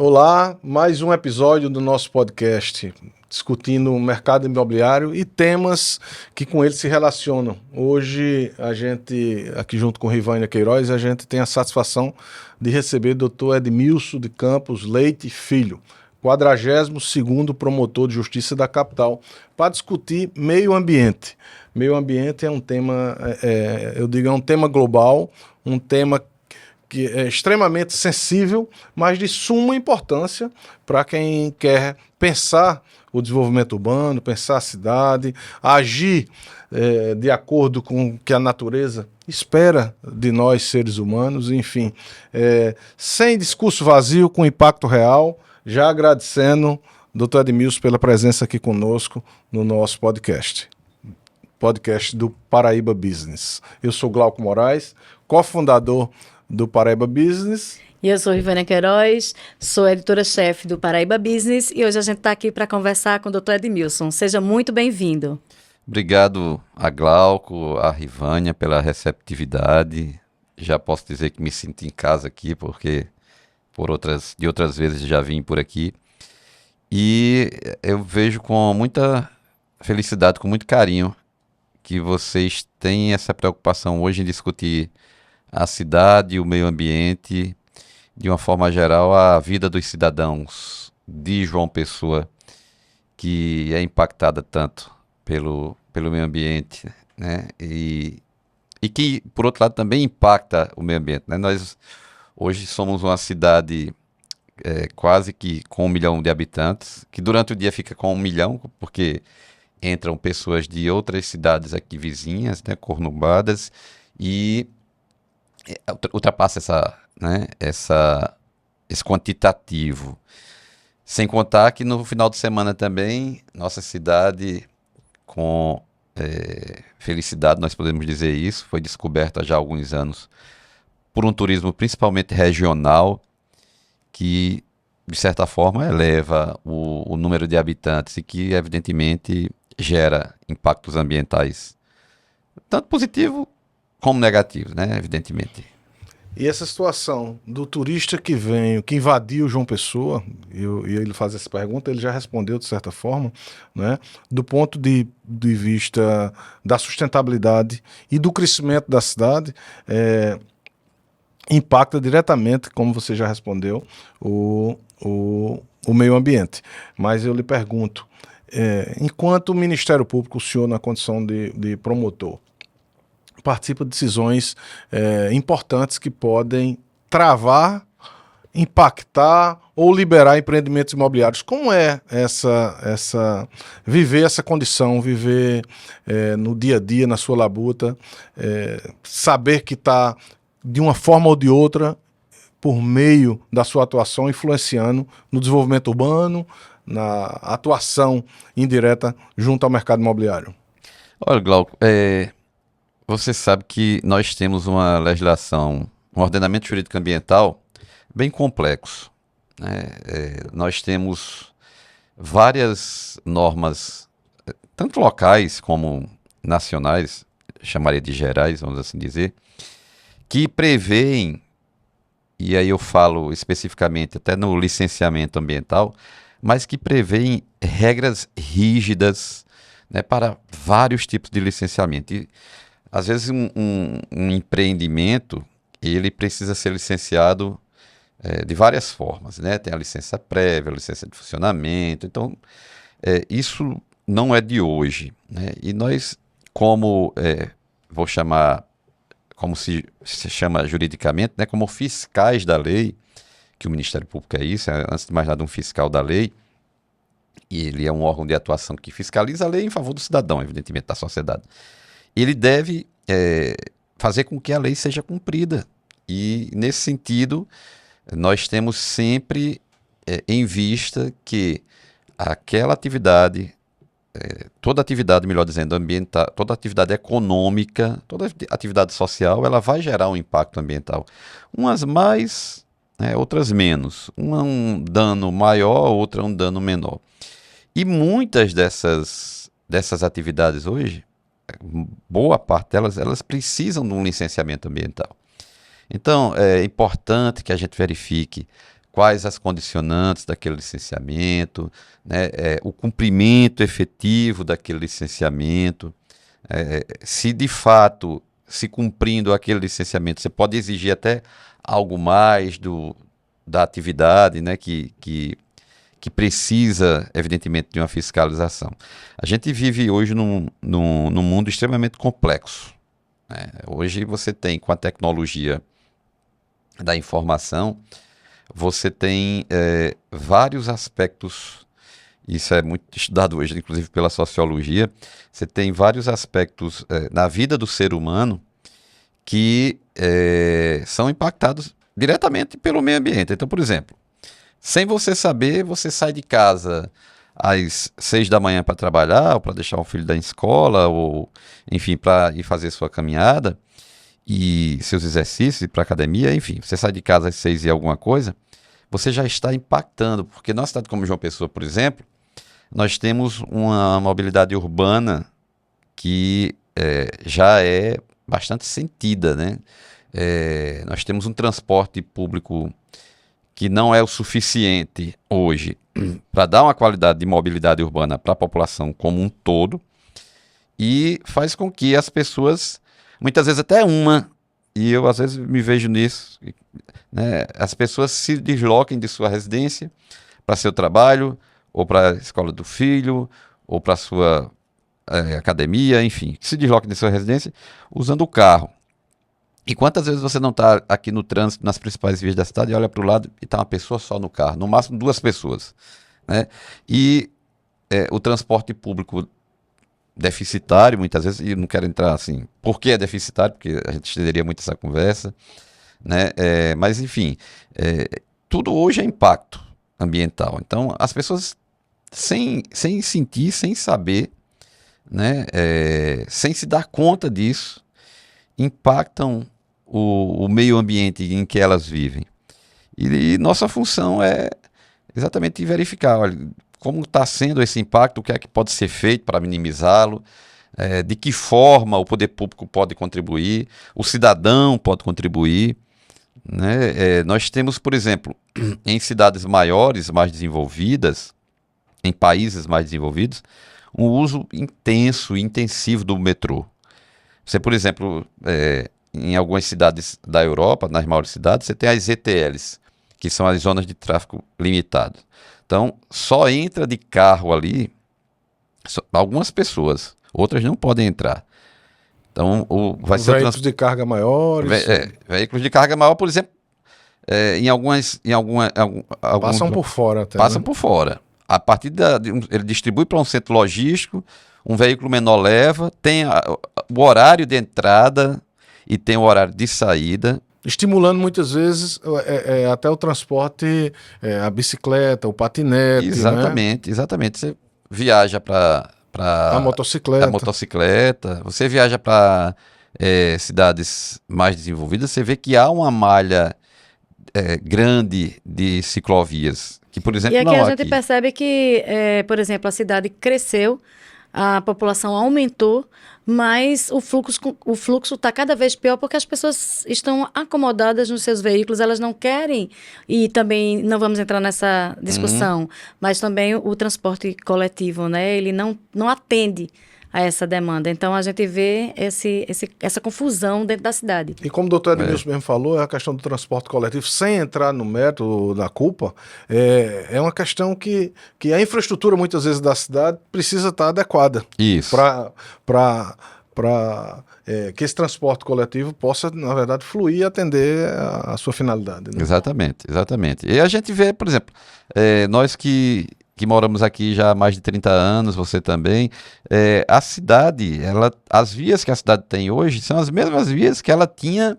Olá, mais um episódio do nosso podcast, discutindo o mercado imobiliário e temas que com ele se relacionam. Hoje, a gente, aqui junto com Rivânia Queiroz, a gente tem a satisfação de receber o Dr. Edmilson de Campos Leite Filho, 42º promotor de justiça da capital, para discutir meio ambiente. Meio ambiente é um tema, é um tema global, um tema que é extremamente sensível, mas de suma importância para quem quer pensar o desenvolvimento urbano, pensar a cidade, agir de acordo com o que a natureza espera de nós, seres humanos, enfim. Sem discurso vazio, com impacto real, já agradecendo, doutor Edmilson, pela presença aqui conosco no nosso podcast do Paraíba Business. Eu sou Glauco Moraes, cofundador do Paraíba Business. E eu sou Rivânia Queiroz, sou editora-chefe do Paraíba Business e hoje a gente está aqui para conversar com o Dr. Edmilson. Seja muito bem-vindo. Obrigado a Glauco, a Rivânia pela receptividade. Já posso dizer que me sinto em casa aqui, porque de outras vezes já vim por aqui. E eu vejo com muita felicidade, com muito carinho, que vocês têm essa preocupação hoje em discutir a cidade, o meio ambiente, de uma forma geral, a vida dos cidadãos de João Pessoa, que é impactada tanto pelo meio ambiente, né? E que, por outro lado, também impacta o meio ambiente, né? Nós hoje somos uma cidade quase que com 1 milhão de habitantes, que durante o dia fica com 1 milhão, porque entram pessoas de outras cidades aqui vizinhas, né, conurbadas, e ultrapassa esse quantitativo. Sem contar que no final de semana também, nossa cidade, com felicidade, nós podemos dizer isso, foi descoberta já há alguns anos por um turismo principalmente regional, que de certa forma eleva o número de habitantes e que evidentemente gera impactos ambientais, tanto positivo como negativo, né? Evidentemente. E essa situação do turista que invadiu João Pessoa, e ele faz essa pergunta, ele já respondeu de certa forma, né? Do ponto de vista da sustentabilidade e do crescimento da cidade, impacta diretamente, como você já respondeu, o meio ambiente. Mas eu lhe pergunto, enquanto o Ministério Público, o senhor na condição de promotor, participa de decisões importantes que podem travar, impactar ou liberar empreendimentos imobiliários. Como é viver essa condição, viver no dia a dia, na sua labuta, saber que está, de uma forma ou de outra, por meio da sua atuação, influenciando no desenvolvimento urbano, na atuação indireta junto ao mercado imobiliário? Olha, Glauco, você sabe que nós temos uma legislação, um ordenamento jurídico ambiental bem complexo, né? Nós temos várias normas, tanto locais como nacionais, chamaria de gerais, vamos assim dizer, que prevêem, e aí eu falo especificamente até no licenciamento ambiental, mas que prevêem regras rígidas, né, para vários tipos de licenciamento. E, às vezes um empreendimento, ele precisa ser licenciado de várias formas, né? Tem a licença prévia, a licença de funcionamento, então isso não é de hoje, né? E nós, vou chamar, como se chama juridicamente, né? Como fiscais da lei, que o Ministério Público é isso, antes de mais nada um fiscal da lei, e ele é um órgão de atuação que fiscaliza a lei em favor do cidadão, evidentemente, da sociedade. Ele deve fazer com que a lei seja cumprida. E, nesse sentido, nós temos sempre em vista que aquela atividade, toda atividade, melhor dizendo, ambiental, toda atividade econômica, toda atividade social, ela vai gerar um impacto ambiental. Umas mais, outras menos. Uma um dano maior, outra um dano menor. E muitas dessas atividades hoje, boa parte delas, elas precisam de um licenciamento ambiental. Então, é importante que a gente verifique quais as condicionantes daquele licenciamento, né, o cumprimento efetivo daquele licenciamento, se de fato, se cumprindo aquele licenciamento, você pode exigir até algo mais da atividade, né, que precisa, evidentemente, de uma fiscalização. A gente vive hoje num mundo extremamente complexo, né? Hoje você tem, com a tecnologia da informação, você tem vários aspectos, isso é muito estudado hoje, inclusive pela sociologia, você tem vários aspectos na vida do ser humano que são impactados diretamente pelo meio ambiente. Então, por exemplo, sem você saber, você sai de casa às 6 da manhã para trabalhar, ou para deixar o filho da escola, ou enfim, para ir fazer sua caminhada e seus exercícios, ir para a academia, enfim, você sai de casa às 6 e alguma coisa, você já está impactando, porque numa cidade como João Pessoa, por exemplo, nós temos uma mobilidade urbana que já é bastante sentida, né? Nós temos um transporte público que não é o suficiente hoje para dar uma qualidade de mobilidade urbana para a população como um todo, e faz com que as pessoas, muitas vezes até e eu às vezes me vejo nisso, né, as pessoas se desloquem de sua residência para seu trabalho, ou para a escola do filho, ou para a sua academia, enfim, se desloquem de sua residência usando o carro. E quantas vezes você não está aqui no trânsito, nas principais vias da cidade, e olha para o lado e está uma pessoa só no carro, no máximo 2 pessoas, né? E o transporte público deficitário, muitas vezes, e não quero entrar assim, por que é deficitário, porque a gente estenderia muito essa conversa, né? Mas, enfim, tudo hoje é impacto ambiental. Então, as pessoas, sem sentir, sem saber, né? Sem se dar conta disso, impactam o meio ambiente em que elas vivem. E nossa função é exatamente verificar, olha, como está sendo esse impacto, o que é que pode ser feito para minimizá-lo, de que forma o poder público pode contribuir, o cidadão pode contribuir, né? Nós temos, por exemplo, em cidades maiores, mais desenvolvidas, em países mais desenvolvidos, um uso intenso e intensivo do metrô. Você, por exemplo, em algumas cidades da Europa, nas maiores cidades, você tem as ZTLs, que são as zonas de tráfego limitado. Então, só entra de carro ali algumas pessoas, outras não podem entrar. Então, vai ser veículos de carga maiores. Veículos de carga maior, por exemplo, alguns passam por fora até. Passam né? por fora. A partir ele distribui para um centro logístico, um veículo menor leva, tem o horário de entrada e tem o horário de saída. Estimulando muitas vezes até o transporte, a bicicleta, o patinete. Exatamente, né? Exatamente. Você viaja para a motocicleta, você viaja para cidades mais desenvolvidas, você vê que há uma malha grande de ciclovias, que, por exemplo, e aqui não a gente percebe que, por exemplo, a cidade cresceu, a população aumentou, mas o fluxo está cada vez pior porque as pessoas estão acomodadas nos seus veículos, elas não querem, e também não vamos entrar nessa discussão, mas também o transporte coletivo, né? Ele não atende a essa demanda. Então, a gente vê essa confusão dentro da cidade. E como o doutor Edmilson mesmo falou, a questão do transporte coletivo, sem entrar no mérito da culpa, é uma questão que a infraestrutura, muitas vezes, da cidade precisa estar adequada. Isso. Para que esse transporte coletivo possa, na verdade, fluir e atender a sua finalidade. Né? Exatamente. E a gente vê, por exemplo, nós que moramos aqui já há mais de 30 anos, você também, a cidade, as vias que a cidade tem hoje são as mesmas vias que ela tinha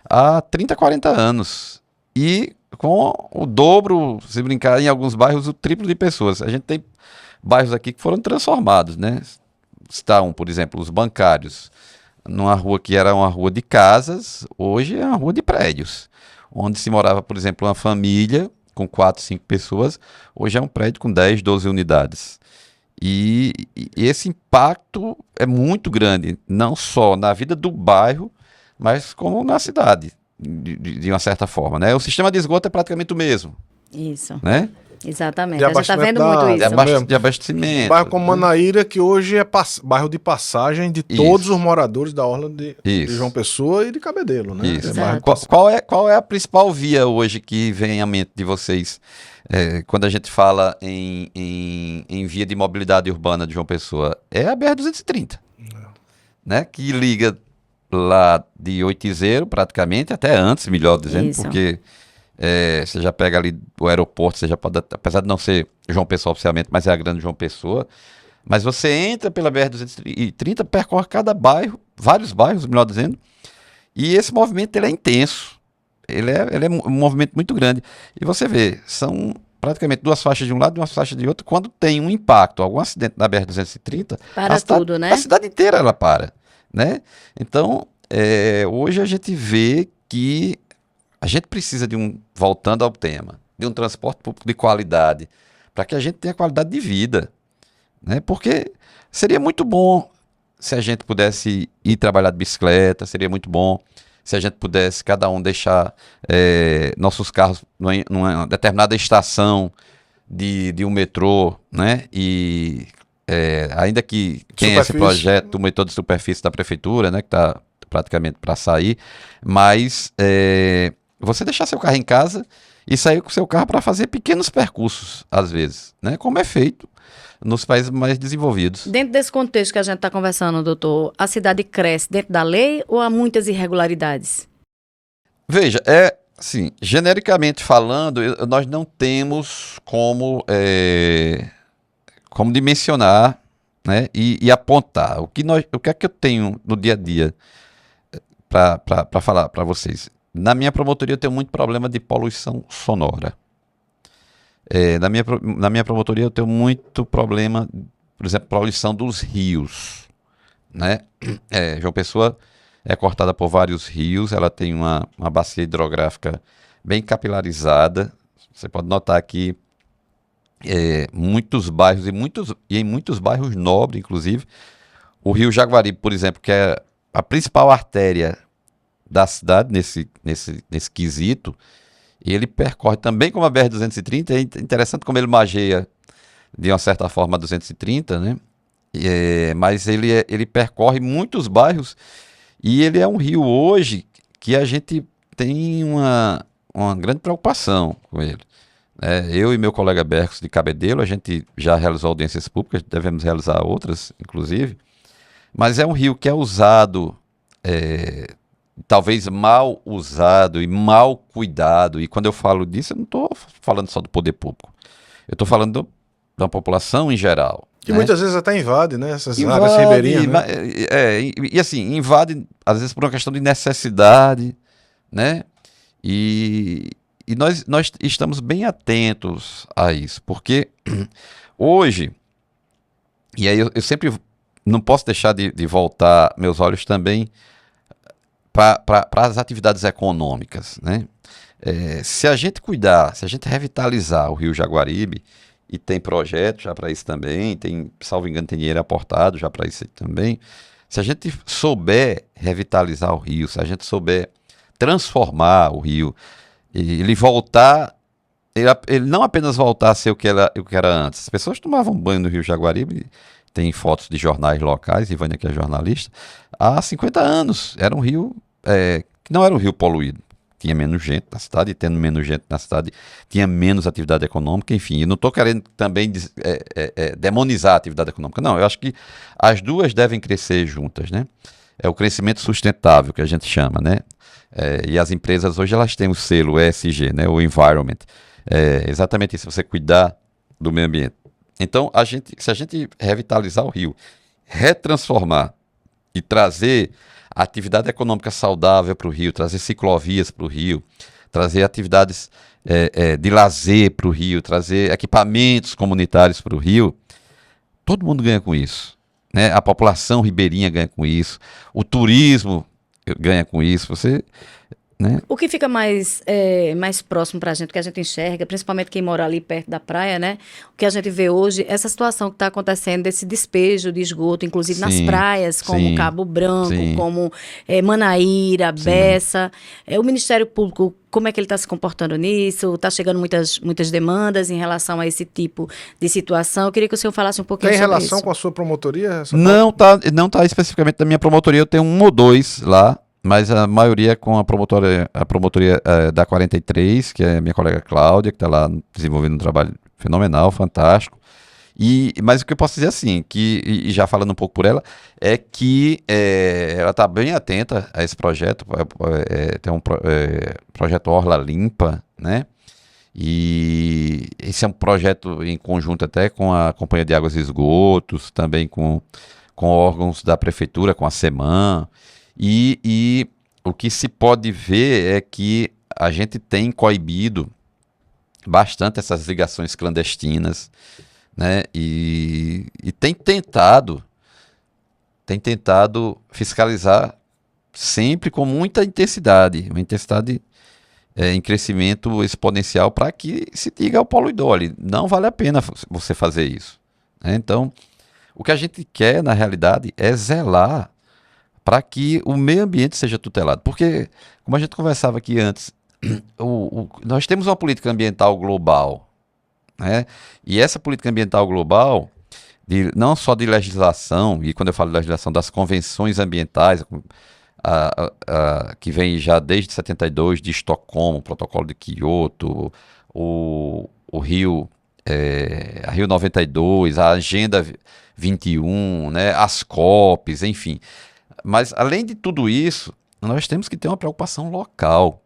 há 30, 40 anos. E com o dobro, se brincar, em alguns bairros, o triplo de pessoas. A gente tem bairros aqui que foram transformados, né? Está por exemplo, os bancários, numa rua que era uma rua de casas, hoje é uma rua de prédios, onde se morava, por exemplo, uma família com 4, 5 pessoas, hoje é um prédio com 10, 12 unidades. E esse impacto é muito grande, não só na vida do bairro, mas como na cidade. de uma certa forma, né? O sistema de esgoto é praticamente o mesmo, Isso, né? exatamente. De A gente está abastecimento vendo muito da- isso. mesmo. De abastecimento. Bairro como Manaíra, que hoje é bairro de passagem de todos Isso. os moradores da orla de Isso. João Pessoa e de Cabedelo, né? Isso. É bairro de Exato. passagem. Qual é a principal via hoje que vem à mente de vocês quando a gente fala em via de mobilidade urbana de João Pessoa? É a BR-230, né? Que liga lá de Oitizeiro, praticamente, até antes, melhor dizendo, Isso. porque você já pega ali o aeroporto, você já pode, apesar de não ser João Pessoa oficialmente, mas é a grande João Pessoa, mas você entra pela BR-230, percorre cada bairro, vários bairros, melhor dizendo, e esse movimento ele é intenso, ele é um movimento muito grande, e você vê, são praticamente duas faixas de um lado e uma faixa de outro, quando tem um impacto, algum acidente na BR-230, Para tudo, né? a cidade inteira ela para, né? Então, hoje a gente vê que a gente precisa voltando ao tema, de um transporte público de qualidade, para que a gente tenha qualidade de vida, né? Porque seria muito bom se a gente pudesse ir trabalhar de bicicleta, seria muito bom se a gente pudesse cada um deixar nossos carros numa determinada estação de um metrô, né? E ainda que tenha esse Superfície. projeto do metrô de superfície da prefeitura, né? Que está praticamente para sair, mas você deixar seu carro em casa e sair com seu carro para fazer pequenos percursos, às vezes, né? Como é feito nos países mais desenvolvidos. Dentro desse contexto que a gente está conversando, doutor, a cidade cresce dentro da lei ou há muitas irregularidades? Veja, assim, genericamente falando, nós não temos como dimensionar, né, e apontar. O que é que eu tenho no dia a dia para falar para vocês? Na minha promotoria eu tenho muito problema de poluição sonora. Na minha promotoria eu tenho muito problema, por exemplo, poluição dos rios, né? João Pessoa é cortada por vários rios, ela tem uma bacia hidrográfica bem capilarizada. Você pode notar que muitos bairros e em muitos bairros nobres, inclusive, o Rio Jaguaribe, por exemplo, que é a principal artéria da cidade nesse quesito, e ele percorre também como a BR-230, é interessante como ele mageia de uma certa forma a 230, né? Mas ele percorre muitos bairros e ele é um rio hoje que a gente tem uma grande preocupação com ele. Eu e meu colega Bercos de Cabedelo, a gente já realizou audiências públicas, devemos realizar outras, inclusive, mas é um rio que é usado, talvez mal usado e mal cuidado, e quando eu falo disso, eu não estou falando só do poder público, eu estou falando da população em geral. Que né? muitas vezes até invade, né? Essas Invade, áreas ribeirinhas, né? e assim, invade, às vezes por uma questão de necessidade, né? E nós estamos bem atentos a isso, porque hoje, e aí eu sempre não posso deixar de voltar meus olhos também para as atividades econômicas, né? Se a gente cuidar, se a gente revitalizar o Rio Jaguaribe, e tem projeto já para isso também, salvo engano, tem dinheiro aportado já para isso também. Se a gente souber revitalizar o rio, se a gente souber transformar o rio, ele voltar, ele não apenas voltar a ser o que era antes. As pessoas tomavam banho no Rio Jaguaribe, tem fotos de jornais locais, Ivânia que é jornalista, há 50 anos. Era um rio que não era um rio poluído. Tinha menos gente na cidade, e tendo menos gente na cidade, tinha menos atividade econômica, enfim. Eu não estou querendo também demonizar a atividade econômica, não. Eu acho que as duas devem crescer juntas, né? É o crescimento sustentável que a gente chama, né? E as empresas hoje elas têm o selo ESG, né? O Environment. Exatamente isso, você cuidar do meio ambiente. Então, se a gente revitalizar o rio, retransformar e trazer a atividade econômica saudável para o Rio, trazer ciclovias para o Rio, trazer atividades de lazer para o Rio, trazer equipamentos comunitários para o Rio, todo mundo ganha com isso, né? A população ribeirinha ganha com isso, o turismo ganha com isso. né? O que fica mais próximo para a gente, que a gente enxerga, principalmente quem mora ali perto da praia, né? O que a gente vê hoje, essa situação que está acontecendo, desse despejo de esgoto, inclusive nas Sim, praias, como sim, Cabo Branco, sim, como Manaíra, sim. Bessa. O Ministério Público, como é que ele está se comportando nisso? Está chegando muitas demandas em relação a esse tipo de situação. Eu queria que o senhor falasse um pouquinho Tem sobre relação isso. com a sua promotoria? Essa Não tá especificamente da minha promotoria, eu tenho um ou dois lá, mas a maioria é com a promotoria da 43, que é a minha colega Cláudia, que está lá desenvolvendo um trabalho fenomenal, fantástico. Mas o que eu posso dizer assim, e já falando um pouco por ela, é que ela está bem atenta a esse projeto, tem um projeto Orla Limpa, né? E esse é um projeto em conjunto até com a Companhia de Águas e Esgotos, também com órgãos da prefeitura, com a SEMAN, e o que se pode ver é que a gente tem coibido bastante essas ligações clandestinas, né? E tem tentado fiscalizar sempre com muita intensidade, uma intensidade em crescimento exponencial para que se diga ao poluidor, olha, não vale a pena você fazer isso, né? Então, o que a gente quer, na realidade, é zelar para que o meio ambiente seja tutelado. Porque, como a gente conversava aqui antes, nós temos uma política ambiental global, né? E essa política ambiental global, não só de legislação, e quando eu falo de legislação, das convenções ambientais, que vem já desde 72, de Estocolmo, o Protocolo de Quioto, o Rio, a Rio 92, a Agenda 21, né, as COPs, enfim. Mas, além de tudo isso, nós temos que ter uma preocupação local,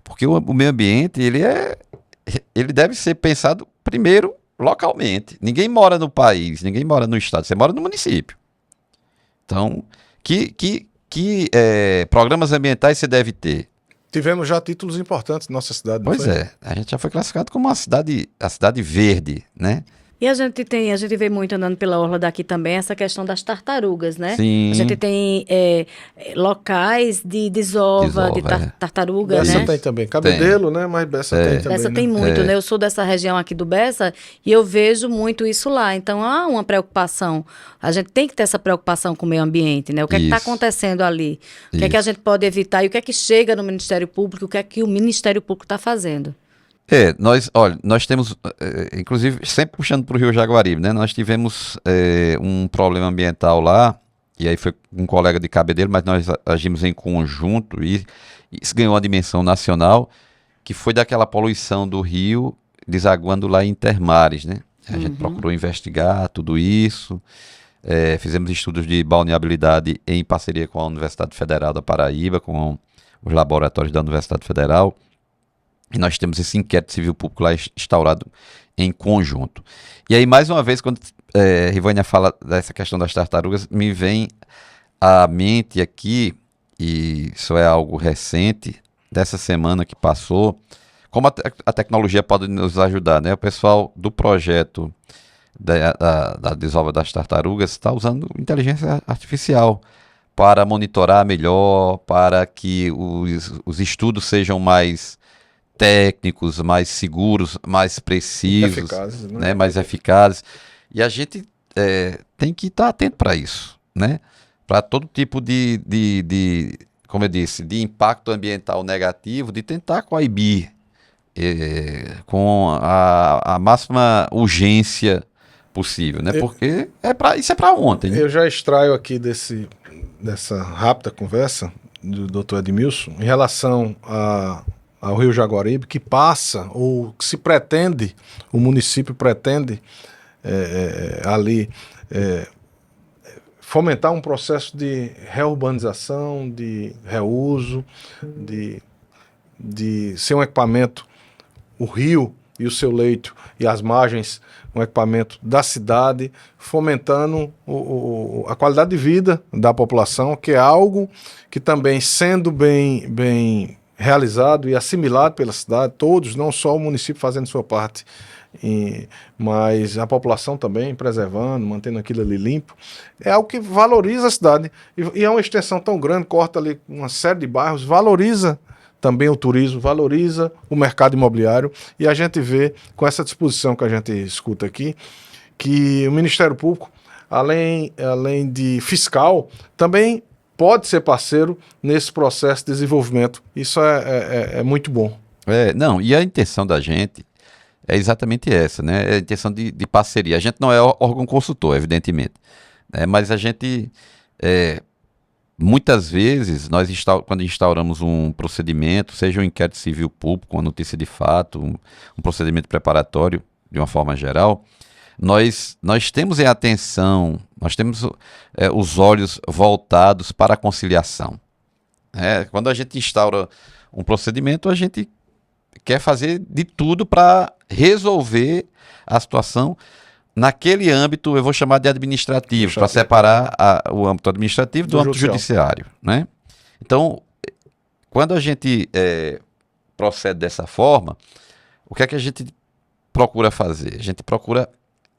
porque o meio ambiente, ele deve ser pensado primeiro localmente. Ninguém mora no país, ninguém mora no estado, você mora no município. Então, programas ambientais você deve ter? Tivemos já títulos importantes na nossa cidade, não Pois foi? a gente já foi classificado como a cidade verde, né? E a gente vê muito andando pela orla daqui também essa questão das tartarugas, né? A gente Sim, tem locais de desova, de desova, tartaruga, Bessa né? tem também. Cabedelo, né? Mas Bessa tem também, Bessa né? tem muito, né? Eu sou dessa região aqui do Bessa e eu vejo muito isso lá. Então há uma preocupação. A gente tem que ter essa preocupação com o meio ambiente, né? O que é que está Isso. acontecendo ali? O que é que a Isso. gente pode evitar e o que é que chega no Ministério Público? O que é que o Ministério Público está fazendo? Nós temos, inclusive, sempre puxando para o Rio Jaguaribe, né? Nós tivemos um problema ambiental lá, e aí foi um colega de Cabedelo, mas nós agimos em conjunto, e isso ganhou uma dimensão nacional, que foi daquela poluição do rio desaguando lá em Intermares, né? A gente procurou investigar tudo isso, fizemos estudos de balneabilidade em parceria com a Universidade Federal da Paraíba, com os laboratórios da Universidade Federal, e nós temos esse inquérito civil público lá instaurado em conjunto. E aí, mais uma vez, quando Rivânia fala dessa questão das tartarugas, me vem à mente aqui, e isso é algo recente, dessa semana que passou, como a tecnologia pode nos ajudar, né? O pessoal do projeto da desova das tartarugas está usando inteligência artificial para monitorar melhor, para que os estudos sejam mais técnicos, mais seguros, mais precisos, Eficazes, né? né, mais eficazes. E a gente tem que estar atento para isso, né? Para todo tipo como eu disse, de impacto ambiental negativo, de tentar coibir com a máxima urgência possível, né? Porque isso é para ontem, né? Eu já extraio aqui dessa rápida conversa do Dr. Edmilson em relação ao Rio Jaguaribe, que passa, ou que se pretende, o município pretende ali fomentar um processo de reurbanização, de reuso, de ser um equipamento, o rio e o seu leito e as margens, um equipamento da cidade, fomentando a qualidade de vida da população, que é algo que também, sendo bem realizado e assimilado pela cidade, todos, não só o município fazendo sua parte, mas a população também preservando, mantendo aquilo ali limpo, é algo que valoriza a cidade. E é uma extensão tão grande, corta ali uma série de bairros, valoriza também o turismo, valoriza o mercado imobiliário, e a gente vê, com essa disposição que a gente escuta aqui, que o Ministério Público, além de fiscal, também pode ser parceiro nesse processo de desenvolvimento. Isso é muito bom. Não, e a intenção da gente é exatamente essa, né? É a intenção de parceria. A gente não é órgão consultor, evidentemente, né? Mas a gente, muitas vezes, quando instauramos um procedimento, seja um inquérito civil público, uma notícia de fato, um procedimento preparatório, de uma forma geral, nós temos em atenção, nós temos os olhos voltados para a conciliação. Quando a gente instaura um procedimento, a gente quer fazer de tudo para resolver a situação naquele âmbito, eu vou chamar de administrativo, para separar o âmbito administrativo do âmbito judiciário, né? Então, quando a gente procede dessa forma, o que é que a gente procura fazer? A gente procura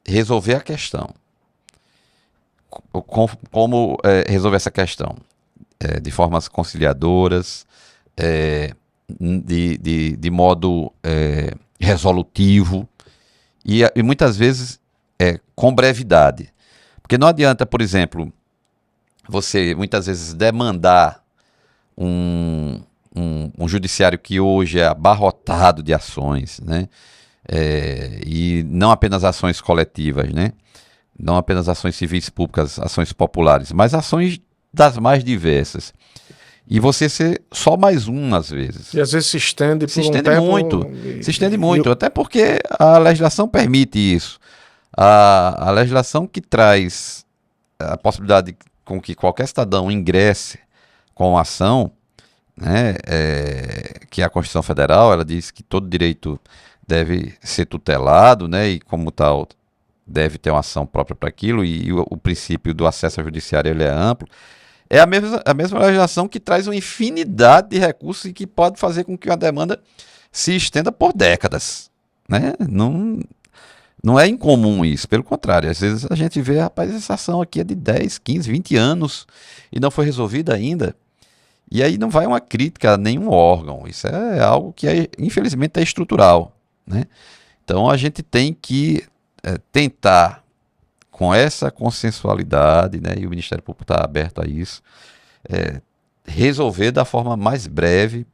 resolver a questão. Como resolver essa questão? De formas conciliadoras, de modo resolutivo e muitas vezes com brevidade. Porque não adianta, por exemplo, você muitas vezes demandar um judiciário que hoje é abarrotado de ações, né? E não apenas ações coletivas, né? Não apenas ações civis públicas, ações populares, mas ações das mais diversas. E você ser só mais um, às vezes. E às vezes se estende por um tempo. Se estende muito, até porque a legislação permite isso. A legislação que traz a possibilidade com que qualquer cidadão ingresse com a ação, né, que é a Constituição Federal, ela diz que todo direito deve ser tutelado, né, e como tal deve ter uma ação própria para aquilo, e o princípio do acesso ao judiciário ele é amplo. É a mesma legislação que traz uma infinidade de recursos e que pode fazer com que uma demanda se estenda por décadas, né? Não é incomum isso, pelo contrário, às vezes a gente vê, rapaz, essa ação aqui é de 10, 15, 20 anos e não foi resolvida ainda. E aí não vai uma crítica a nenhum órgão, isso é algo que infelizmente é estrutural, né? Então a gente tem que tentar, com essa consensualidade, né, e o Ministério Público está aberto a isso, resolver da forma mais breve,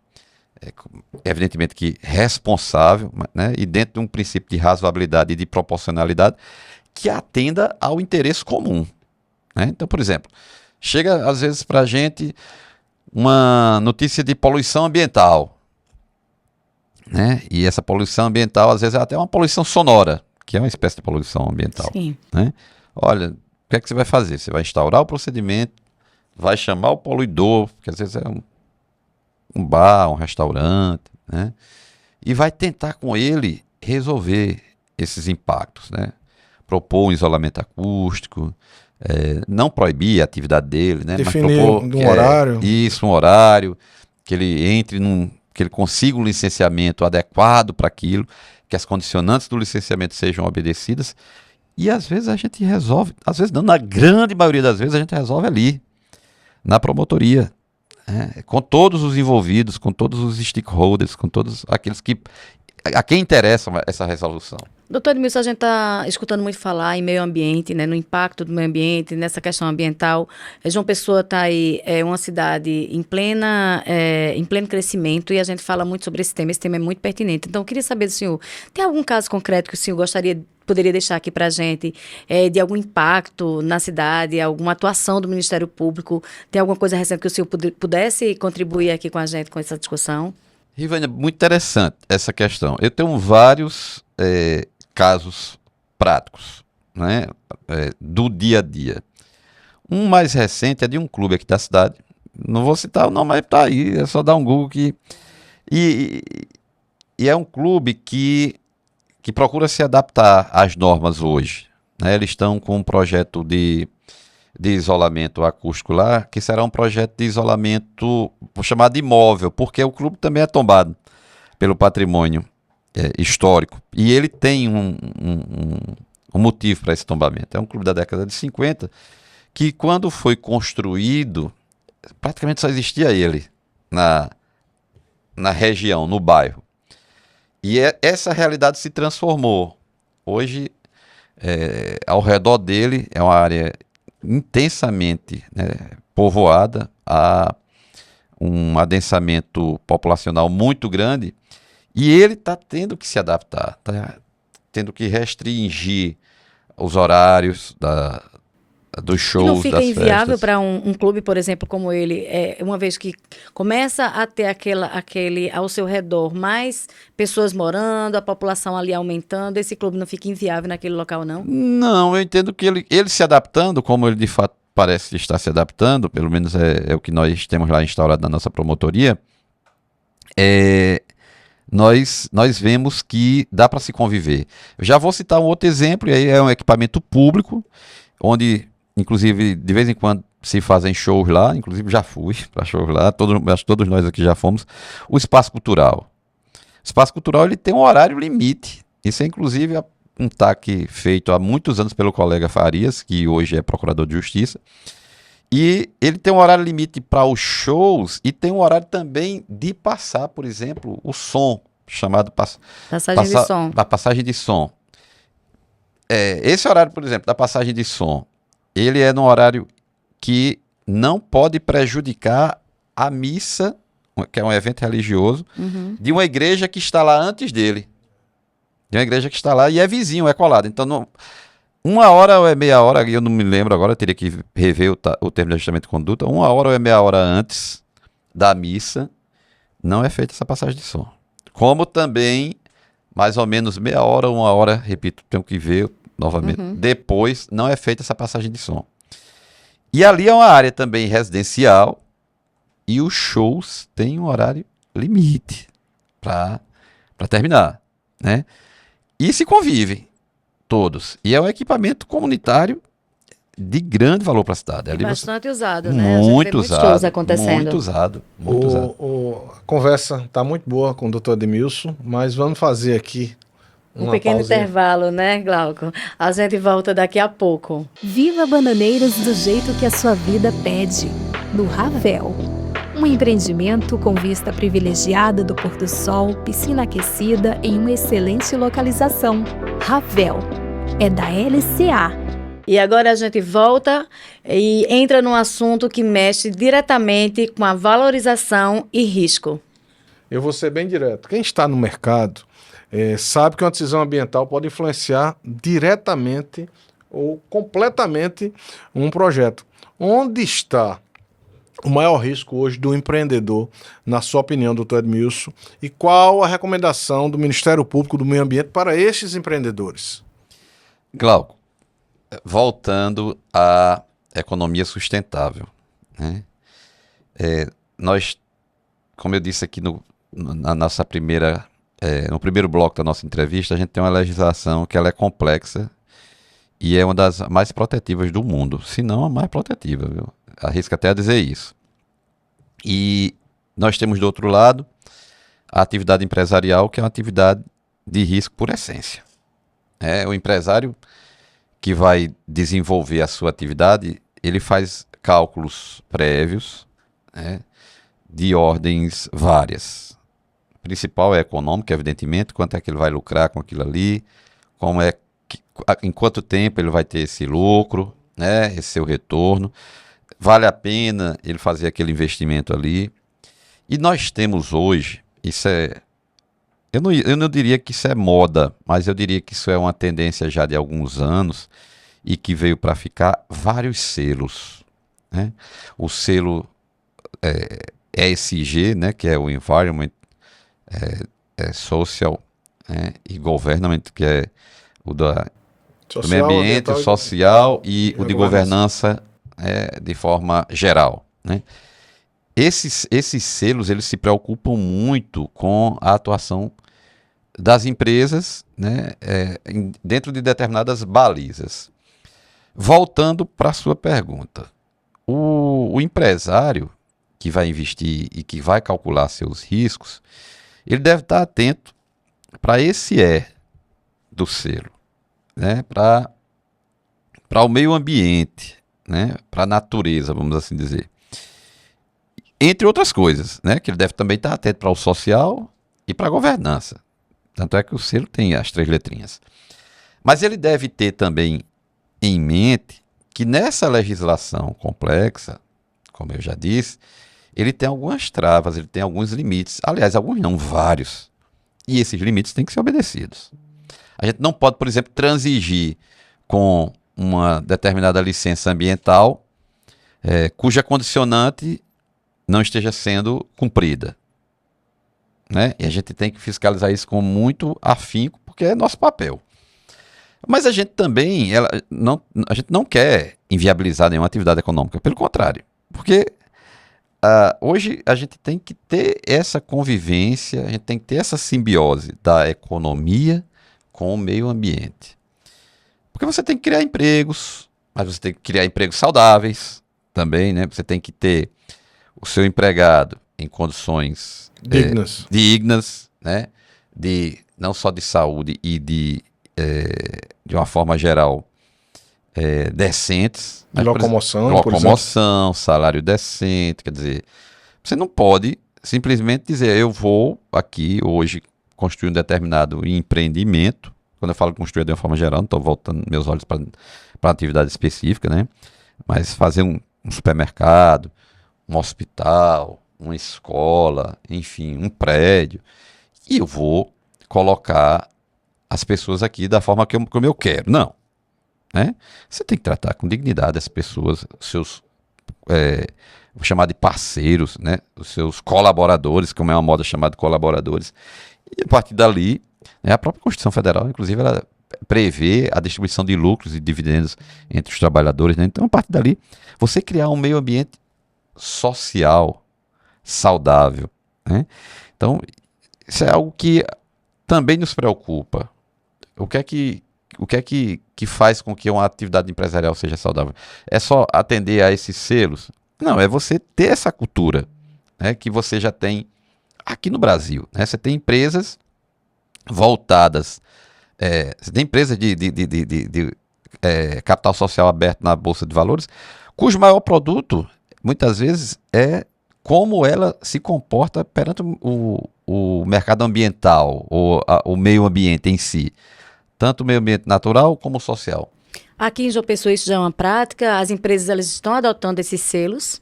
evidentemente que responsável, né, e dentro de um princípio de razoabilidade e de proporcionalidade que atenda ao interesse comum, né? Então, por exemplo, chega às vezes para a gente uma notícia de poluição ambiental, né? E essa poluição ambiental às vezes é até uma poluição sonora, que é uma espécie de poluição ambiental. Sim. Né? Olha, o que é que você vai fazer? Você vai instaurar o procedimento, vai chamar o poluidor, que às vezes é um bar, um restaurante, né? E vai tentar com ele resolver esses impactos, né? Propor um isolamento acústico, não proibir a atividade dele, né? Definir mas propor um horário. Isso, um horário, que ele entre que ele consiga um licenciamento adequado para aquilo, que as condicionantes do licenciamento sejam obedecidas, e às vezes a gente resolve, às vezes não, na grande maioria das vezes a gente resolve ali, na promotoria, com todos os envolvidos, com todos os stakeholders, com todos aqueles a quem interessa essa resolução. Doutor Edmilson, a gente está escutando muito falar em meio ambiente, né, no impacto do meio ambiente, nessa questão ambiental. João Pessoa está aí, uma cidade em pleno crescimento, e a gente fala muito sobre esse tema é muito pertinente. Então, eu queria saber do senhor, tem algum caso concreto que o senhor poderia deixar aqui para a gente, de algum impacto na cidade, alguma atuação do Ministério Público? Tem alguma coisa recente que o senhor pudesse contribuir aqui com a gente com essa discussão? Rivânia, muito interessante essa questão. Eu tenho vários casos práticos, né, do dia a dia. Um mais recente é de um clube aqui da cidade. Não vou citar o nome, mas está aí, é só dar um Google que... E é um clube que procura se adaptar às normas hoje, né? Eles estão com um projeto de isolamento acústico lá, que será um projeto de isolamento, vou chamar de imóvel, porque o clube também é tombado pelo patrimônio histórico. E ele tem um motivo para esse tombamento. É um clube da década de 50, que quando foi construído, praticamente só existia ele na região, no bairro. E essa realidade se transformou. Hoje, ao redor dele, é uma área intensamente, né, povoada, há um adensamento populacional muito grande, e ele está tendo que se adaptar, está tendo que restringir os horários dos shows, E não fica das inviável festas. para um clube, por exemplo, como ele, uma vez que começa a ter aquele ao seu redor mais pessoas morando, a população ali aumentando, esse clube não fica inviável naquele local, não? Não, eu entendo que ele se adaptando, como ele de fato parece estar se adaptando, pelo menos é o que nós temos lá instaurado na nossa promotoria, nós vemos que dá para se conviver. Eu já vou citar um outro exemplo, e aí é um equipamento público, onde, inclusive, de vez em quando se fazem shows lá, inclusive já fui para shows lá, acho que todos nós aqui já fomos, o Espaço Cultural. O Espaço Cultural ele tem um horário limite. Isso é, inclusive, um TAC feito há muitos anos pelo colega Farias, que hoje é procurador de justiça. E ele tem um horário limite para os shows e tem um horário também de passar, por exemplo, o som, chamado Passagem de som. da passagem de som. Esse horário, por exemplo, da passagem de som, ele é num horário que não pode prejudicar a missa, que é um evento religioso, de uma igreja que está lá antes dele. De uma igreja que está lá e é vizinho, é colado. Então, uma hora ou é meia hora, eu não me lembro agora, eu teria que rever o termo de ajustamento de conduta, uma hora ou é meia hora antes da missa, não é feita essa passagem de som. Como também, mais ou menos meia hora, uma hora, repito, tenho que ver novamente, depois não é feita essa passagem de som. E ali é uma área também residencial e os shows têm um horário limite para terminar, né? E se convivem todos. E é um equipamento comunitário de grande valor para a cidade. Ali Bastante usado, né? A gente vê muito muitos usado, shows acontecendo. muito usado, muito usado. A conversa está muito boa com o doutor Edmilson, mas vamos fazer aqui Um uma pequeno pausinha. intervalo, né, Glauco? A gente volta daqui a pouco. Viva Bananeiras do jeito que a sua vida pede, no Ravel. Um empreendimento com vista privilegiada do pôr do sol, piscina aquecida em uma excelente localização. Ravel. É da LCA. E agora a gente volta e entra num assunto que mexe diretamente com a valorização e risco. Eu vou ser bem direto. Quem está no mercado sabe que uma decisão ambiental pode influenciar diretamente ou completamente um projeto. Onde está o maior risco hoje do empreendedor, na sua opinião, doutor Edmilson, e qual a recomendação do Ministério Público do Meio Ambiente para estes empreendedores? Glauco, voltando à economia sustentável, né? Nós, como eu disse aqui na nossa no primeiro bloco da nossa entrevista, a gente tem uma legislação que ela é complexa e é uma das mais protetivas do mundo, se não a mais protetiva, viu? Arrisco até a dizer isso. E nós temos do outro lado a atividade empresarial, que é uma atividade de risco por essência. O empresário que vai desenvolver a sua atividade, ele faz cálculos prévios, né, de ordens várias. O principal é econômico, evidentemente, quanto é que ele vai lucrar com aquilo ali, em quanto tempo ele vai ter esse lucro, né, esse seu retorno. Vale a pena ele fazer aquele investimento ali. E nós temos hoje, eu não diria que isso é moda, mas eu diria que isso é uma tendência já de alguns anos e que veio para ficar, vários selos, né? O selo ESG, né, que é o Environment, Social, e Government, que é o do meio ambiente, o social e o de governança de forma geral, né? Esses selos, eles se preocupam muito com a atuação das empresas, né, dentro de determinadas balizas. Voltando para a sua pergunta, o empresário que vai investir e que vai calcular seus riscos, ele deve estar atento para esse do selo, né, para o meio ambiente, né, para a natureza, vamos assim dizer. entre outras coisas, né? Que ele deve também estar atento para o social e para a governança. Tanto é que o selo tem as 3 letrinhas. Mas ele deve ter também em mente que nessa legislação complexa, como eu já disse, ele tem algumas travas, ele tem alguns limites. Aliás, alguns não, vários. E esses limites têm que ser obedecidos. A gente não pode, por exemplo, transigir com uma determinada licença ambiental cuja condicionante não esteja sendo cumprida. Né? E a gente tem que fiscalizar isso com muito afinco, porque é nosso papel. Mas a gente também, a gente não quer inviabilizar nenhuma atividade econômica, pelo contrário. Porque hoje a gente tem que ter essa convivência, a gente tem que ter essa simbiose da economia com o meio ambiente. Porque você tem que criar empregos, mas você tem que criar empregos saudáveis também, né? Você tem que ter o seu empregado em condições dignas, né? Não só de saúde e de uma forma geral, decentes. De locomoção, locomoção, salário decente, quer dizer, você não pode simplesmente dizer, eu vou aqui hoje construir um determinado empreendimento. Quando eu falo construir de uma forma geral, não estou voltando meus olhos para uma atividade específica, né? Mas fazer um supermercado, um hospital, uma escola, enfim, um prédio, e eu vou colocar as pessoas aqui da forma como eu quero. Não. Né? Você tem que tratar com dignidade as pessoas, seus, vou chamar de parceiros, né? Os seus colaboradores, como é uma moda chamada de colaboradores. E a partir dali, né, a própria Constituição Federal, inclusive, ela prevê a distribuição de lucros e dividendos entre os trabalhadores. Né? Então, a partir dali, você criar um meio ambiente social, saudável. Né? Então, isso é algo que também nos preocupa. O que é que faz com que uma atividade empresarial seja saudável? É só atender a esses selos? Não, é você ter essa cultura, né, que você já tem aqui no Brasil. Né? Você tem empresas voltadas, você tem empresas de capital social aberto na Bolsa de Valores, cujo maior produto, muitas vezes, é como ela se comporta perante o mercado ambiental, ou o meio ambiente em si. Tanto o meio ambiente natural como o social. Aqui em João Pessoa isso já é uma prática, as empresas elas estão adotando esses selos?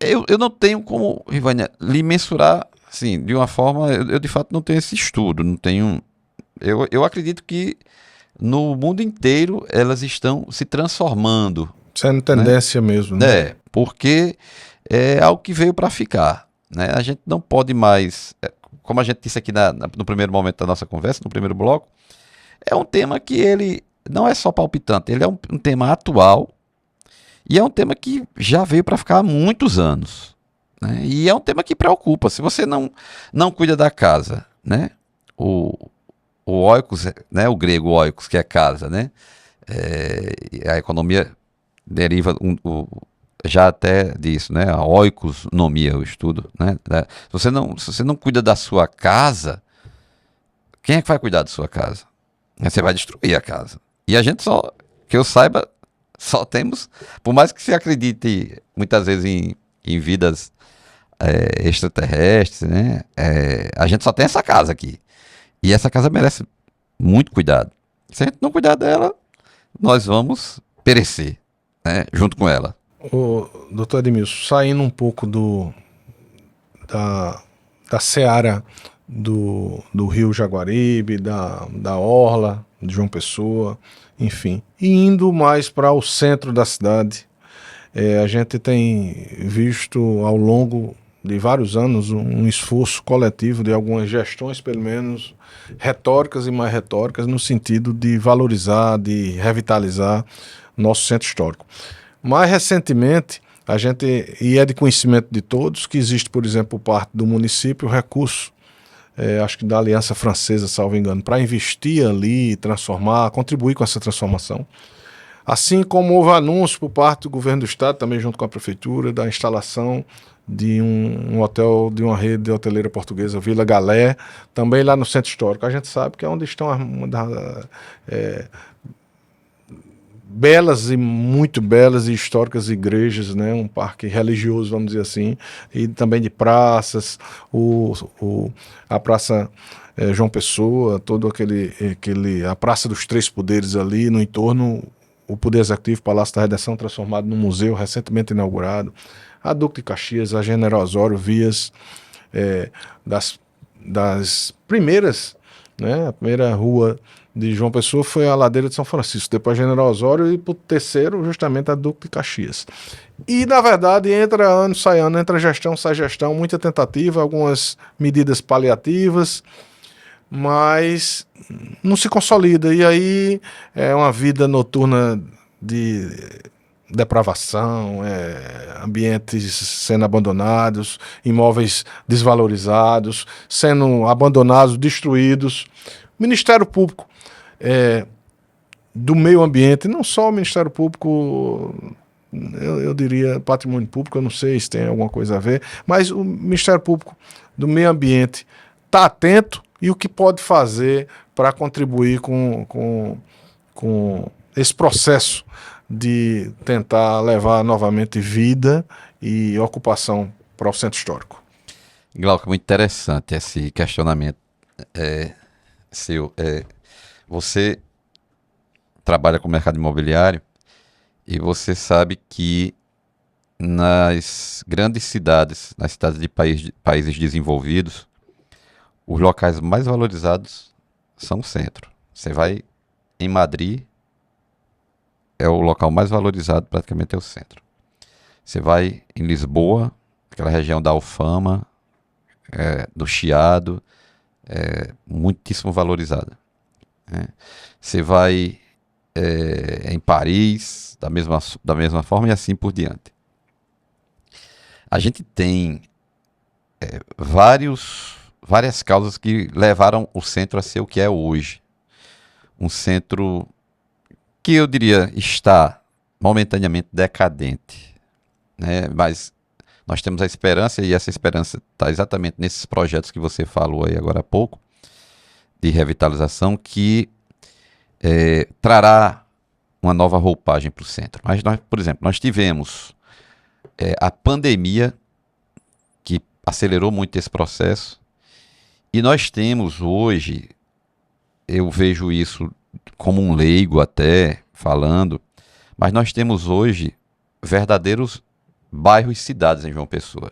Eu não tenho como, Rivânia, lhe mensurar, assim, de uma forma, eu de fato não tenho esse estudo, não tenho... Eu acredito que no mundo inteiro elas estão se transformando. Sendo tendência, né? Mesmo. Né? Porque é algo que veio para ficar. Né? A gente não pode mais, como a gente disse aqui no primeiro momento da nossa conversa, no primeiro bloco, é um tema que ele não é só palpitante, ele é um tema atual e é um tema que já veio para ficar há muitos anos. Né? E é um tema que preocupa. Se você não cuida da casa, né? O oikos, né? O grego oikos, que é casa, né? A economia deriva já até disso, né? A oikosnomia, o estudo. Né? Se você não cuida da sua casa, quem é que vai cuidar da sua casa? Você vai destruir a casa. E a gente que eu saiba, só temos, por mais que se acredite muitas vezes em vidas extraterrestres, né? A gente só tem essa casa aqui. E essa casa merece muito cuidado. Se a gente não cuidar dela, nós vamos perecer, né? Junto com ela. Doutor Edmilson, saindo um pouco da seara do Rio Jaguaribe, da Orla, de João Pessoa, enfim, e indo mais para o centro da cidade, a gente tem visto ao longo de vários anos um esforço coletivo de algumas gestões, pelo menos retóricas e mais retóricas, no sentido de valorizar, de revitalizar nosso centro histórico. Mais recentemente, e é de conhecimento de todos, que existe, por exemplo, por parte do município, o recurso, acho que da Aliança Francesa, salvo engano, para investir ali, transformar, contribuir com essa transformação. Assim como houve anúncio por parte do governo do estado, também junto com a prefeitura, da instalação de um hotel, de uma rede hoteleira portuguesa, Vila Galé, também lá no centro histórico. A gente sabe que é onde estão belas e muito belas e históricas igrejas, né? Um parque religioso, vamos dizer assim, e também de praças, a Praça João Pessoa, todo a Praça dos Três Poderes ali, no entorno, o Poder Executivo, Palácio da Redenção, transformado num museu recentemente inaugurado, a Duque de Caxias, a General Osório, vias das primeiras, né? A primeira rua de João Pessoa foi a Ladeira de São Francisco, depois General Osório e pro terceiro justamente a Duque de Caxias. E na verdade entra ano, sai ano, entra gestão, sai gestão, muita tentativa, algumas medidas paliativas, mas não se consolida. E aí é uma vida noturna de depravação, ambientes sendo abandonados, imóveis desvalorizados, sendo abandonados, destruídos. Ministério Público do meio ambiente, não só o Ministério Público, eu diria Patrimônio Público, eu não sei se tem alguma coisa a ver, mas o Ministério Público do meio ambiente está atento e o que pode fazer para contribuir com esse processo de tentar levar novamente vida e ocupação para o centro histórico. Glauco, muito interessante esse questionamento seu. Você trabalha com o mercado imobiliário e você sabe que nas grandes cidades, nas cidades de países desenvolvidos, os locais mais valorizados são o centro. Você vai em Madrid, é o local mais valorizado, praticamente é o centro. Você vai em Lisboa, aquela região da Alfama, do Chiado, muitíssimo valorizada. Você vai em Paris, da mesma forma, e assim por diante. A gente tem várias causas que levaram o centro a ser o que é hoje. Um centro que eu diria está momentaneamente decadente, né? Mas nós temos a esperança, e essa esperança está exatamente nesses projetos que você falou aí agora há pouco, de revitalização, que trará uma nova roupagem para o centro. Mas, por exemplo, nós tivemos a pandemia, que acelerou muito esse processo, e nós temos hoje, eu vejo isso como um leigo até falando, mas nós temos hoje verdadeiros bairros e cidades em João Pessoa.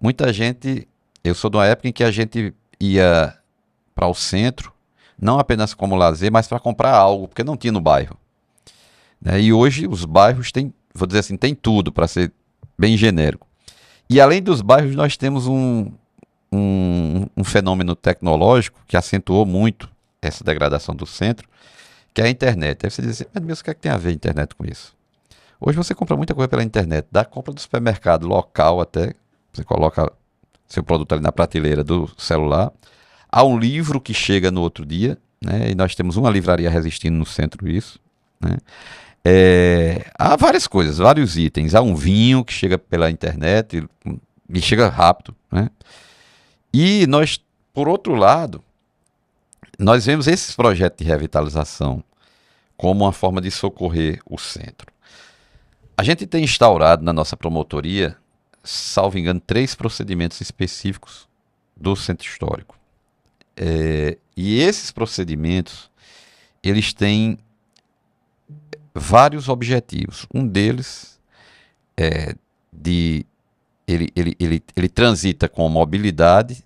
Muita gente, eu sou de uma época em que a gente ia para o centro, não apenas como lazer, mas para comprar algo, porque não tinha no bairro. E hoje os bairros têm, vou dizer assim, tem tudo, para ser bem genérico. E além dos bairros, nós temos um fenômeno tecnológico que acentuou muito essa degradação do centro, que é a internet. Aí você diz assim, mas Deus, o que é que tem a ver a internet com isso? Hoje você compra muita coisa pela internet, da compra do supermercado local até, você coloca seu produto ali na prateleira do celular, há um livro que chega no outro dia, né? E nós temos uma livraria resistindo no centro isso, né? Há várias coisas, vários itens, há um vinho que chega pela internet e chega rápido, né? E nós, por outro lado, nós vemos esses projetos de revitalização como uma forma de socorrer o centro. A gente tem instaurado na nossa promotoria, salvo engano, 3 procedimentos específicos do centro histórico. E esses procedimentos, eles têm vários objetivos. Um deles ele transita com mobilidade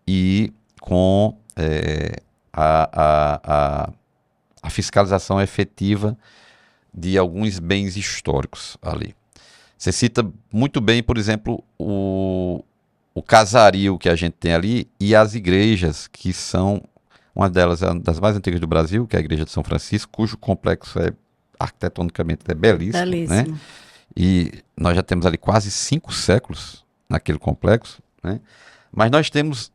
e com a fiscalização efetiva de alguns bens históricos ali. Você cita muito bem, por exemplo, o casario que a gente tem ali e as igrejas, que são, uma delas é uma das mais antigas do Brasil, que é a Igreja de São Francisco, cujo complexo arquitetonicamente é belíssimo. Belíssimo. Né? E nós já temos ali quase 5 séculos naquele complexo, né? Mas nós temos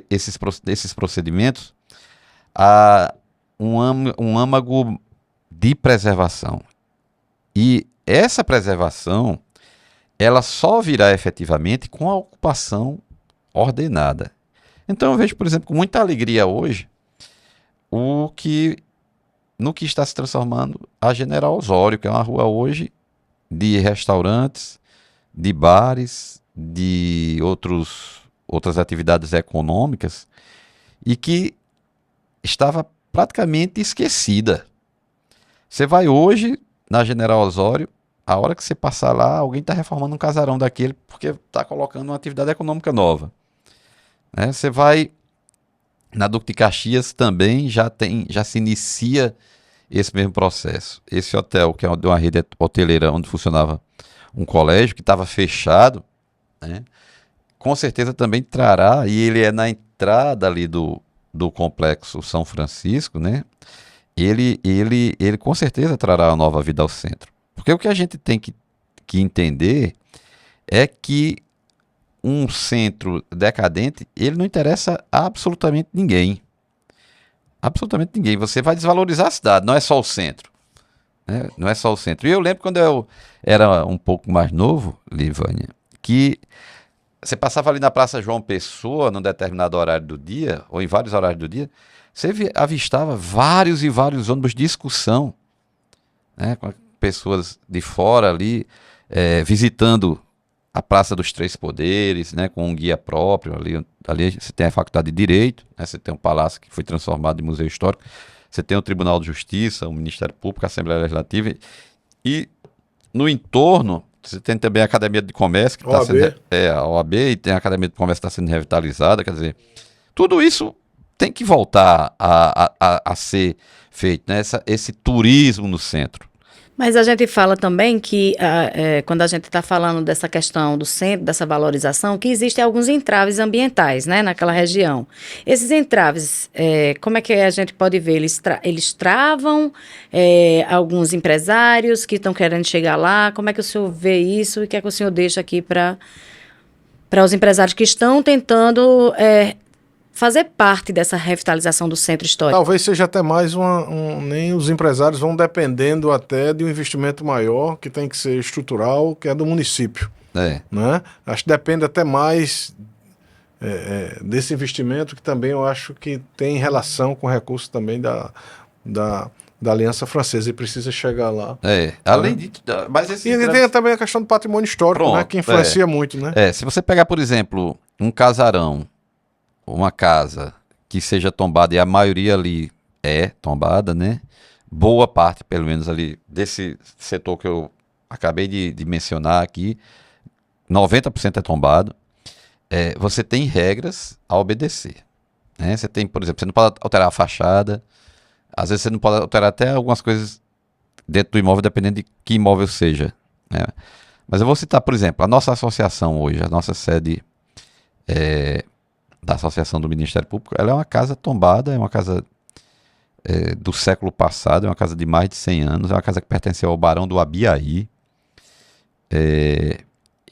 esses procedimentos a um âmago de preservação. E essa preservação, ela só virá efetivamente com a ocupação ordenada. Então eu vejo, por exemplo, com muita alegria hoje, o que no que está se transformando a General Osório, que é uma rua hoje de restaurantes, de bares, de outras atividades econômicas, e que estava praticamente esquecida. Você vai hoje na General Osório, a hora que você passar lá, alguém está reformando um casarão daquele porque está colocando uma atividade econômica nova. Né? Você vai na Duque de Caxias também, já se inicia esse mesmo processo. Esse hotel, que é de uma rede hoteleira onde funcionava um colégio, que estava fechado, né? Com certeza também trará, e ele é na entrada ali do Complexo São Francisco, né? Ele com certeza trará uma nova vida ao centro. Porque o que a gente tem que entender é que um centro decadente, ele não interessa a absolutamente ninguém. Absolutamente ninguém. Você vai desvalorizar a cidade, não é só o centro. Né? Não é só o centro. E eu lembro quando eu era um pouco mais novo, Livânia, que você passava ali na Praça João Pessoa, num determinado horário do dia, ou em vários horários do dia, você avistava vários e vários ônibus de excursão, né? Com pessoas de fora ali, visitando a Praça dos Três Poderes, né, com um guia próprio. Ali você tem a Faculdade de Direito, né, você tem um palácio que foi transformado em museu histórico, você tem o Tribunal de Justiça, o Ministério Público, a Assembleia Legislativa, e no entorno você tem também a Academia de Comércio, que está sendo, a OAB, e tem a Academia de Comércio que está sendo revitalizada. Quer dizer, tudo isso tem que voltar a ser feito, né, esse turismo no centro. Mas a gente fala também que, quando a gente está falando dessa questão do centro, dessa valorização, que existem alguns entraves ambientais, né, naquela região. Esses entraves, como é que a gente pode ver? Eles travam alguns empresários que estão querendo chegar lá? Como é que o senhor vê isso? E o que é que o senhor deixa aqui para os empresários que estão tentando fazer parte dessa revitalização do centro histórico? Talvez seja até mais nem os empresários vão dependendo até de um investimento maior, que tem que ser estrutural, que é do município. Né? Acho que depende até mais desse investimento, que também eu acho que tem relação com recursos também da Aliança Francesa, e precisa chegar lá. Além de... Mas tem também a questão do patrimônio histórico, né, que influencia muito. Né? Se você pegar, por exemplo, um casarão, uma casa que seja tombada, e a maioria ali é tombada, né? Boa parte, pelo menos ali, desse setor que eu acabei de mencionar aqui, 90% é tombado. Você tem regras a obedecer. Né? Você tem, por exemplo, você não pode alterar a fachada, às vezes você não pode alterar até algumas coisas dentro do imóvel, dependendo de que imóvel seja. Né? Mas eu vou citar, por exemplo, a nossa associação hoje, a nossa sede da Associação do Ministério Público, ela é uma casa tombada, é uma casa do século passado, é uma casa de mais de 100 anos, é uma casa que pertenceu ao Barão do Abiaí,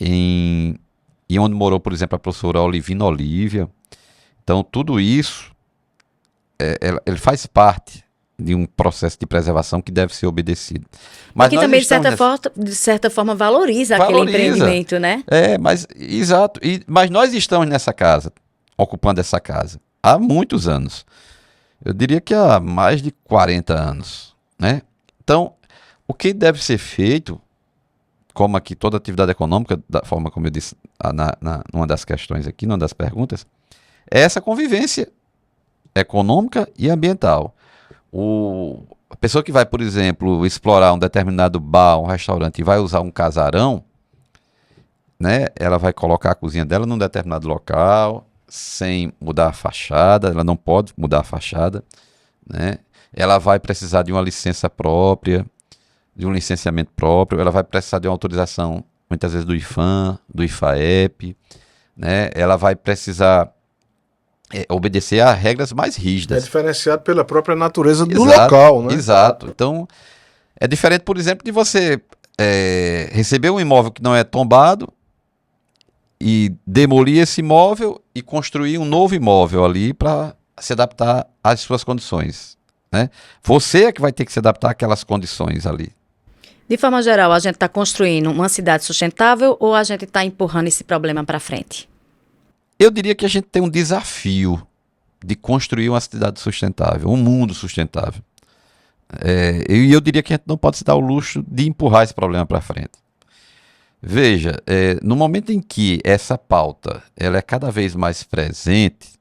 e onde morou, por exemplo, a professora Olivina Olívia. Então, tudo isso, ele faz parte de um processo de preservação que deve ser obedecido. Mas que também, de certa forma, valoriza aquele empreendimento, né? Exato. Mas nós estamos nessa casa, ocupando essa casa, há muitos anos. Eu diria que há mais de 40 anos. Né? Então, o que deve ser feito, como aqui toda atividade econômica, da forma como eu disse numa das questões aqui, numa das perguntas, é essa convivência econômica e ambiental. A pessoa que vai, por exemplo, explorar um determinado bar, um restaurante, e vai usar um casarão, né, ela vai colocar a cozinha dela num determinado local, sem mudar a fachada, ela não pode mudar a fachada, né? Ela vai precisar de uma licença própria, de um licenciamento próprio, ela vai precisar de uma autorização, muitas vezes do IFAM, do IFAEP, né? Ela vai precisar obedecer a regras mais rígidas. É diferenciado pela própria natureza do local, né? Exato. Então, é diferente, por exemplo, de você receber um imóvel que não é tombado e demolir esse imóvel e construir um novo imóvel ali para se adaptar às suas condições. Né? Você é que vai ter que se adaptar àquelas condições ali. De forma geral, a gente está construindo uma cidade sustentável ou a gente está empurrando esse problema para frente? Eu diria que a gente tem um desafio de construir uma cidade sustentável, um mundo sustentável. E eu diria que a gente não pode se dar o luxo de empurrar esse problema para frente. Veja, no momento em que essa pauta ela é cada vez mais presente,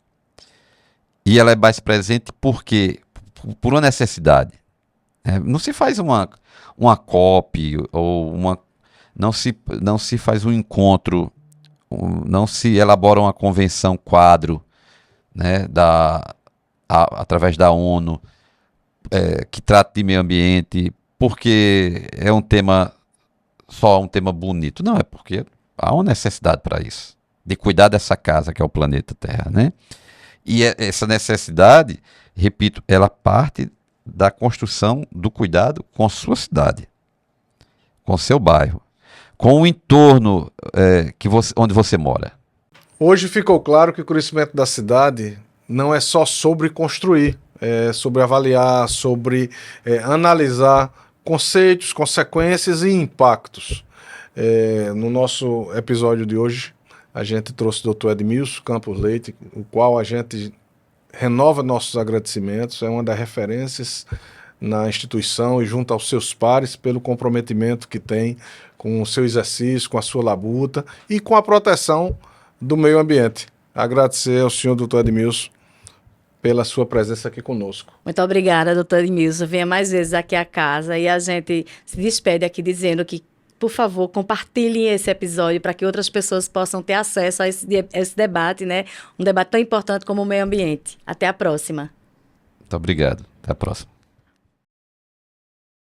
e ela é mais presente porque por uma necessidade. Não se faz uma COP ou não se faz um encontro, não se elabora uma convenção quadro, né, através da ONU, que trata de meio ambiente porque é só um tema bonito. Não, é porque há uma necessidade para isso, de cuidar dessa casa que é o planeta Terra, né? E essa necessidade, repito, ela parte da construção do cuidado com sua cidade, com seu bairro, com o entorno onde você mora. Hoje ficou claro que o crescimento da cidade não é só sobre construir, é sobre avaliar, sobre analisar conceitos, consequências e impactos. No nosso episódio de hoje, a gente trouxe o Dr. Edmilson Campos Leite, o qual a gente renova nossos agradecimentos, é uma das referências na instituição e junto aos seus pares pelo comprometimento que tem com o seu exercício, com a sua labuta e com a proteção do meio ambiente. Agradecer ao senhor Dr. Edmilson pela sua presença aqui conosco. Muito obrigada, doutor Edmilson. Venha mais vezes aqui à casa e a gente se despede aqui dizendo que, por favor, compartilhem esse episódio para que outras pessoas possam ter acesso a esse debate, né? Um debate tão importante como o meio ambiente. Até a próxima. Muito obrigado. Até a próxima.